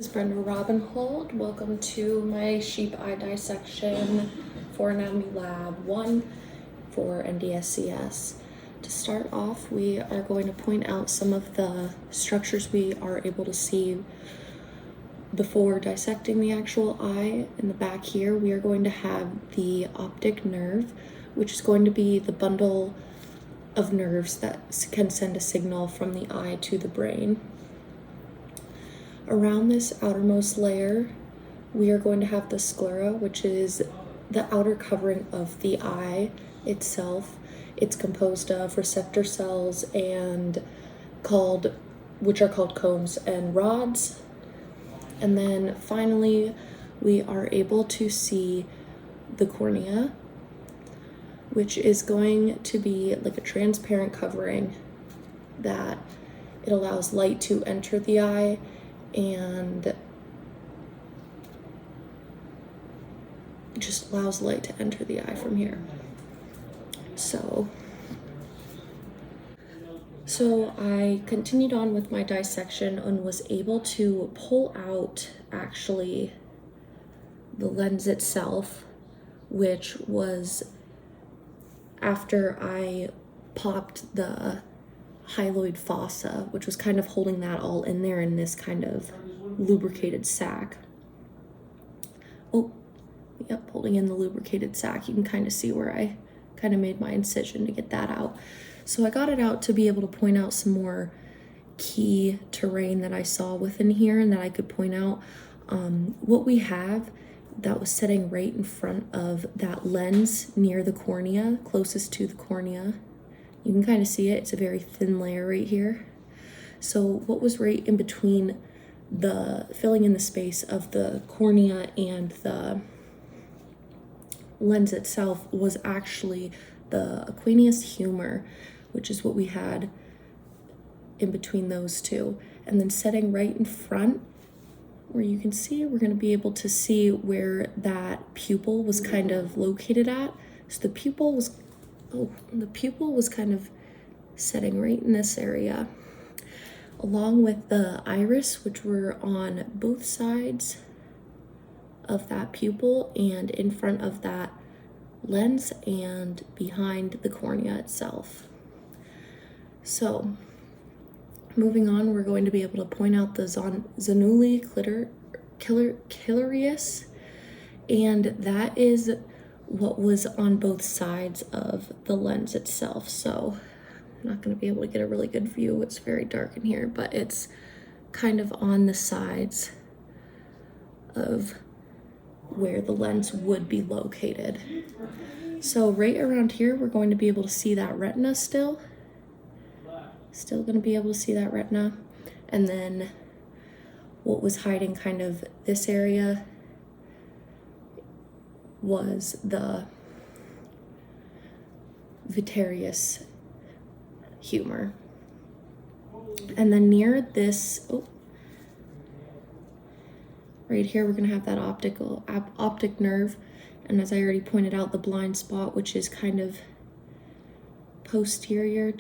This is Brenda Robinhold. Welcome to my sheep eye dissection for Anatomy Lab 1 for NDSCS. To start off, we are going to point out some of the structures we are able to see before dissecting the actual eye. In the back here, we are going to have the optic nerve, which is going to be the bundle of nerves that can send a signal from the eye to the brain. Around this outermost layer, we are going to have the sclera, which is the outer covering of the eye itself. It's composed of receptor cells which are called cones and rods. And then finally, we are able to see the cornea, which is going to be like a transparent covering that it allows light to enter the eye and just allows light to enter the eye from here. So I continued on with my dissection and was able to pull out actually the lens itself, which was after I popped the hyaloid fossa, which was kind of holding that all in there in this kind of lubricated sac. Oh, yep, holding in the lubricated sac. You can kind of see where I kind of made my incision to get that out. So I got it out to be able to point out some more key terrain that I saw within here and that I could point out. What we have that was sitting right in front of that lens near the cornea, closest to the cornea. You can kind of see it. It's a very thin layer right here. So what was right in between filling in the space of the cornea and the lens itself was actually the aqueous humor, which is what we had in between those two. And then setting right in front, where you can see, we're going to be able to see where that pupil was kind of located at. So the pupil was kind of setting right in this area, along with the iris, which were on both sides of that pupil and in front of that lens and behind the cornea itself. So moving on, we're going to be able to point out the zonuli ciliaris, and that is what was on both sides of the lens itself. So I'm not going to be able to get a really good view. It's very dark in here, but it's kind of on the sides of where the lens would be located. So right around here, we're going to be able to see that retina still going to be able to see that retina. And then what was hiding kind of this area was the vitreous humor. And then near this, right here, we're going to have that optic nerve. And as I already pointed out, the blind spot, which is kind of posterior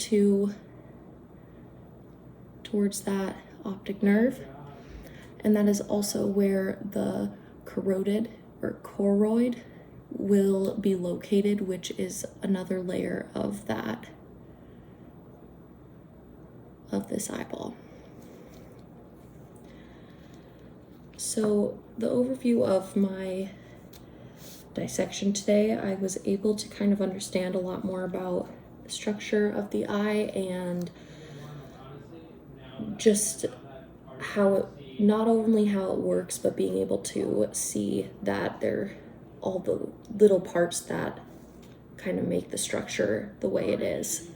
towards that optic nerve. And that is also where the choroid will be located, which is another layer of this eyeball. So the overview of my dissection today, I was able to kind of understand a lot more about the structure of the eye and just not only how it works, but being able to see that they're all the little parts that kind of make the structure the way it is.